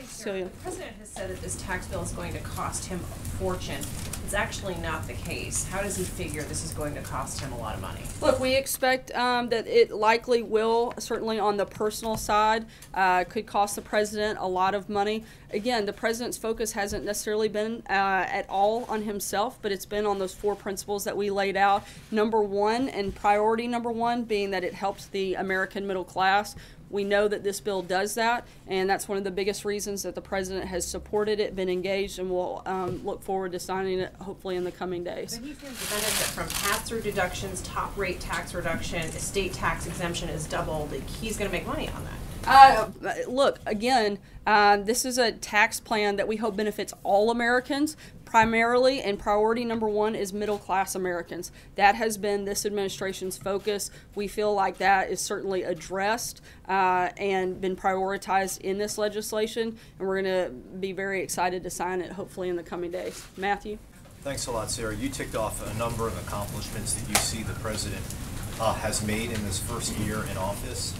Celia. The president has said that this tax bill is going to cost him a fortune. It's actually not the case. How does he figure this is going to cost him a lot of money? Look, we expect that it likely will, certainly on the personal side, could cost the president a lot of money. Again, the president's focus hasn't necessarily been at all on himself, but it's been on those four principles that we laid out. Number one, and priority number one, being that it helps the American middle class. We know that this bill does that, and that's one of the biggest reasons that the president has supported it, been engaged, and will look forward to signing it hopefully in the coming days. But he's going to benefit from pass-through deductions, top rate tax reduction, estate tax exemption is doubled. He's going to make money on that. Look, again, this is a tax plan that we hope benefits all Americans. Primarily, and priority number one is middle-class Americans. That has been this administration's focus. We feel like that is certainly addressed and been prioritized in this legislation, and we're going to be very excited to sign it hopefully in the coming days. Matthew? Thanks a lot, Sarah. You ticked off a number of accomplishments that you see the president has made in this first year in office.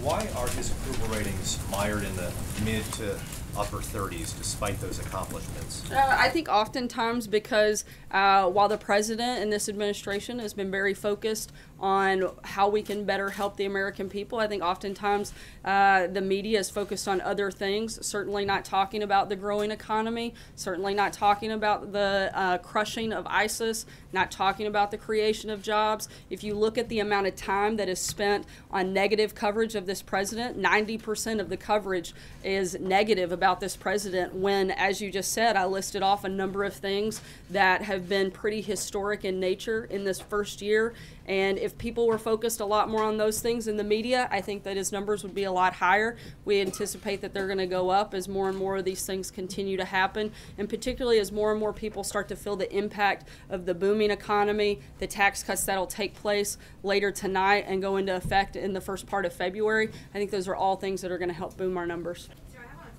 Why are his approval ratings mired in the mid to upper 30s despite those accomplishments? I think oftentimes because while the president and this administration has been very focused on how we can better help the American people, I think oftentimes the media is focused on other things, certainly not talking about the growing economy, certainly not talking about the crushing of ISIS, not talking about the creation of jobs. If you look at the amount of time that is spent on negative coverage of this president, 90% of the coverage is negative about this president when, as you just said, I listed off a number of things that have been pretty historic in nature in this first year. And if people were focused a lot more on those things in the media, I think that his numbers would be a lot higher. We anticipate that they're going to go up as more and more of these things continue to happen, and particularly as more and more people start to feel the impact of the booming economy, the tax cuts that will take place later tonight and go into effect in the first part of February. I think those are all things that are going to help boom our numbers.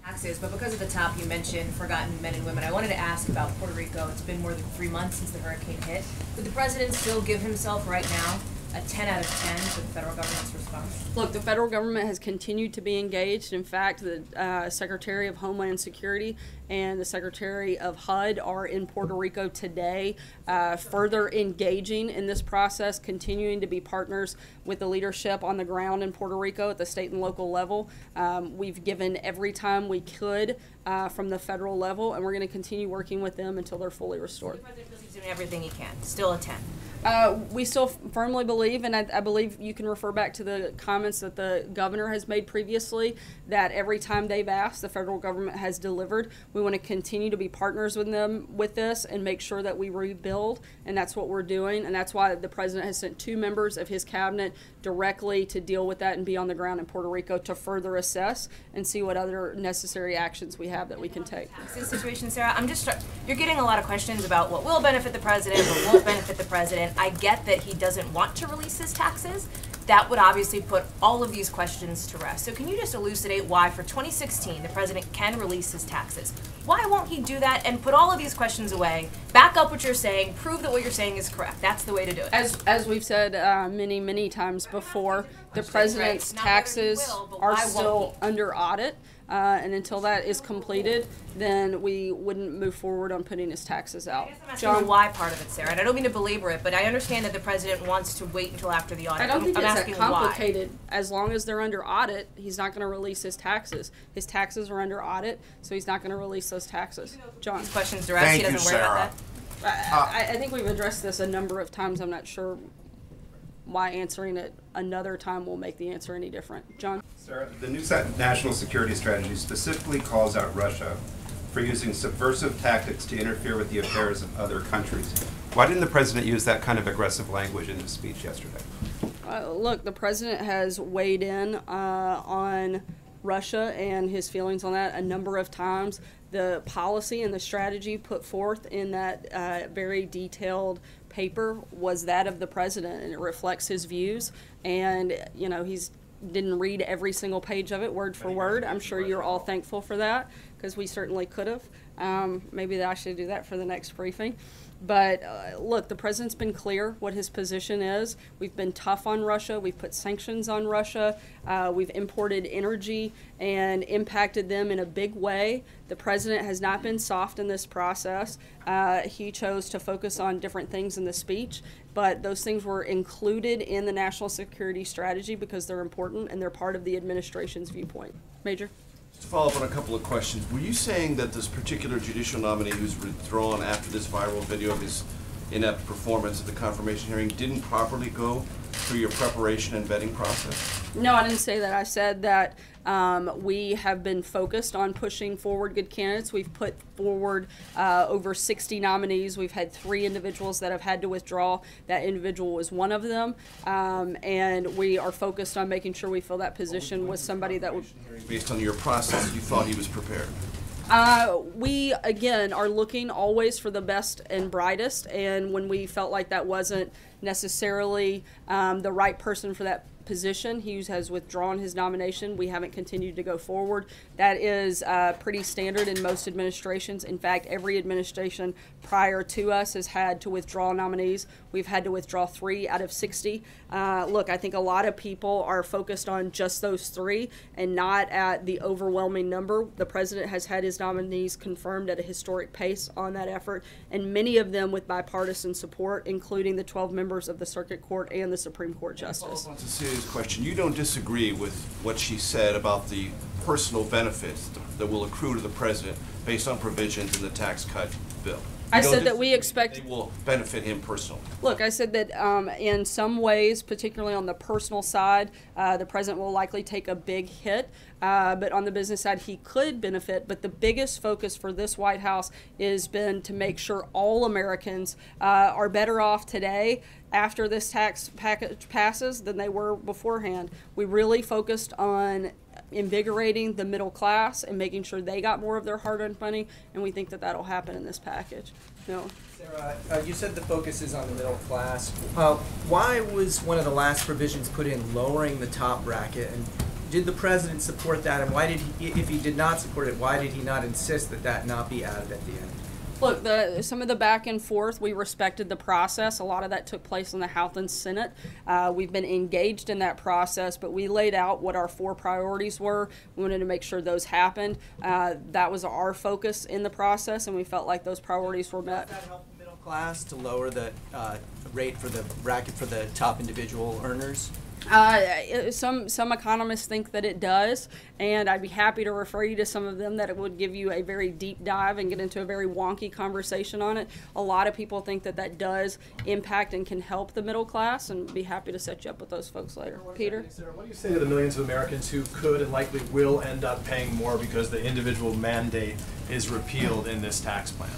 Taxes, but because of the top you mentioned, forgotten men and women, I wanted to ask about Puerto Rico. It's been more than 3 months since the hurricane hit. Would the president still give himself right now a 10 out of 10 for the federal government's response? Look, the federal government has continued to be engaged. In fact, the Secretary of Homeland Security and the Secretary of HUD are in Puerto Rico today, further engaging in this process, continuing to be partners with the leadership on the ground in Puerto Rico at the state and local level. We've given every time we could from the federal level, and we're going to continue working with them until they're fully restored. The president feels he's doing everything he can. Still a 10. We still firmly believe, and I believe you can refer back to the comments that the governor has made previously, that every time they've asked, the federal government has delivered. We want to continue to be partners with them with this and make sure that we rebuild, and that's what we're doing, and that's why the president has sent 2 members of his cabinet directly to deal with that and be on the ground in Puerto Rico to further assess and see what other necessary actions we have that we can take. This situation, Sarah, you're getting a lot of questions about what will benefit the president, what won't benefit the president. I get that he doesn't want to release his taxes. That would obviously put all of these questions to rest. So can you just elucidate why for 2016 the president can release his taxes? Why won't he do that and put all of these questions away, back up what you're saying, prove that what you're saying is correct? That's the way to do it. As we've said many times before, the president's taxes are still under audit. And until that is completed, then we wouldn't move forward on putting his taxes out. I guess I'm asking the why part of it, Sarah, and I don't mean to belabor it, but I understand that the president wants to wait until after the audit. I don't think I'm it's asking that complicated. Why. As long as they're under audit, he's not going to release his taxes. His taxes are under audit, so he's not going to release those taxes. John. These questions direct, he doesn't worry about that? I think we've addressed this a number of times. I'm not sure why answering it another time will make the answer any different. John? Sarah, the new national security strategy specifically calls out Russia for using subversive tactics to interfere with the affairs of other countries. Why didn't the president use that kind of aggressive language in his speech yesterday? Look, the president has weighed in on Russia and his feelings on that a number of times. The policy and the strategy put forth in that very detailed paper was that of the president, and it reflects his views. And, you know, he's didn't read every single page of it word for word. I'm sure you're all thankful for that, because we certainly could have. Maybe I should do that for the next briefing. But look, the president's been clear what his position is. We've been tough on Russia. We've put sanctions on Russia. We've imported energy and impacted them in a big way. The president has not been soft in this process. He chose to focus on different things in the speech, but those things were included in the national security strategy because they're important and they're part of the administration's viewpoint. Major? To follow up on a couple of questions, were you saying that this particular judicial nominee who's withdrawn after this viral video of his inept performance at the confirmation hearing didn't properly go through your preparation and vetting process? No, I didn't say that. I said that we have been focused on pushing forward good candidates. We've put forward over 60 nominees. We've had 3 individuals that have had to withdraw. That individual was one of them. And we are focused on making sure we fill that position with somebody that would... Based on your process, you thought he was prepared? We, again, are looking always for the best and brightest, and when we felt like that wasn't necessarily the right person for that position, he has withdrawn his nomination. We haven't continued to go forward. That is pretty standard in most administrations. In fact, every administration prior to us has had to withdraw nominees. We've had to withdraw 3 out of 60. Look, I think a lot of people are focused on just those 3 and not at the overwhelming number. The president has had his nominees confirmed at a historic pace on that effort, and many of them with bipartisan support, including the 12 members of the Circuit Court and the Supreme Court Justice. It's a serious question. You don't disagree with what she said about the personal benefits that will accrue to the president based on provisions in the tax cut bill? I said that we expect... They will benefit him personally. Look, I said that in some ways, particularly on the personal side, the president will likely take a big hit. But on the business side, he could benefit. But the biggest focus for this White House has been to make sure all Americans are better off today after this tax package passes than they were beforehand. We really focused on invigorating the middle class and making sure they got more of their hard-earned money, and we think that that'll happen in this package. No. Sarah, you said the focus is on the middle class. Why was one of the last provisions put in lowering the top bracket, and did the president support that, and why did he, if he did not support it, why did he not insist that that not be added at the end? Look, some of the back and forth, we respected the process. A lot of that took place in the House and Senate. We've been engaged in that process, but we laid out what our 4 priorities were. We wanted to make sure those happened. That was our focus in the process, and we felt like those priorities were met. Does that help the middle class to lower the rate for the bracket for the top individual earners? Some economists think that it does, and I'd be happy to refer you to some of them that it would give you a very deep dive and get into a very wonky conversation on it. A lot of people think that that does impact and can help the middle class, and be happy to set you up with those folks later. Peter? Sarah, what do you say to the millions of Americans who could and likely will end up paying more because the individual mandate is repealed in this tax plan?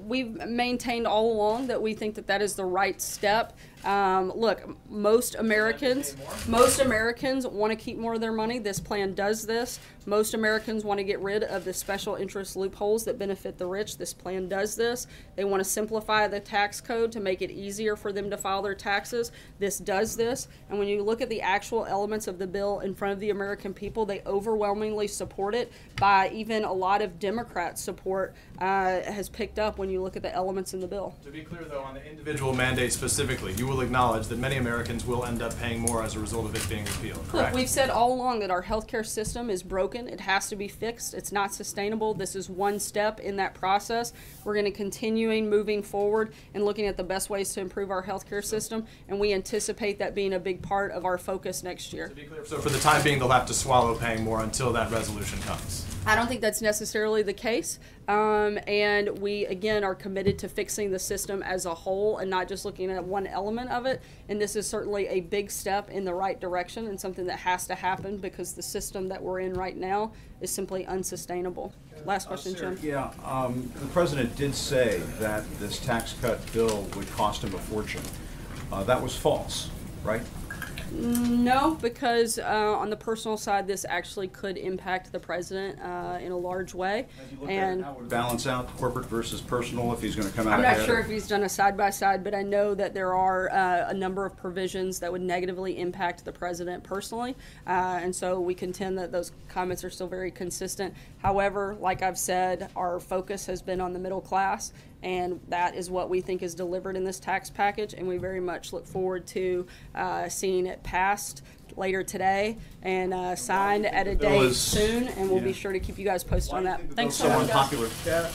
We've maintained all along that we think that that is the right step. Look, most Americans want to keep more of their money. This plan does this. Most Americans want to get rid of the special interest loopholes that benefit the rich. This plan does this. They want to simplify the tax code to make it easier for them to file their taxes. This does this. And when you look at the actual elements of the bill in front of the American people, they overwhelmingly support it. By even a lot of Democrats' support has picked up when you look at the elements in the bill. To be clear, though, on the individual mandate specifically, you will acknowledge that many Americans will end up paying more as a result of it being repealed, correct? Look, we've said all along that our healthcare system is broken. It has to be fixed. It's not sustainable. This is one step in that process. We're going to continue moving forward and looking at the best ways to improve our healthcare system, and we anticipate that being a big part of our focus next year. To be clear, so for the time being, they'll have to swallow paying more until that resolution comes. I don't think that's necessarily the case, and we, again, are committed to fixing the system as a whole and not just looking at one element of it, and this is certainly a big step in the right direction and something that has to happen because the system that we're in right now is simply unsustainable. Last question, Sarah, Jim. Yeah, the president did say that this tax cut bill would cost him a fortune. That was false, right? No, because on the personal side, this actually could impact the president in a large way. And How would balance out corporate versus personal if he's going to come out I'm ahead? not sure if he's done a side-by-side, but I know that there are a number of provisions that would negatively impact the president personally. And so we contend that those comments are still very consistent. However, like I've said, our focus has been on the middle class, and that is what we think is delivered in this tax package, and we very much look forward to seeing it passed later today and signed at a bill date is- soon, and we'll be yeah. sure to keep you guys posted on that. Thanks So so much, guys. unpopular. Yeah.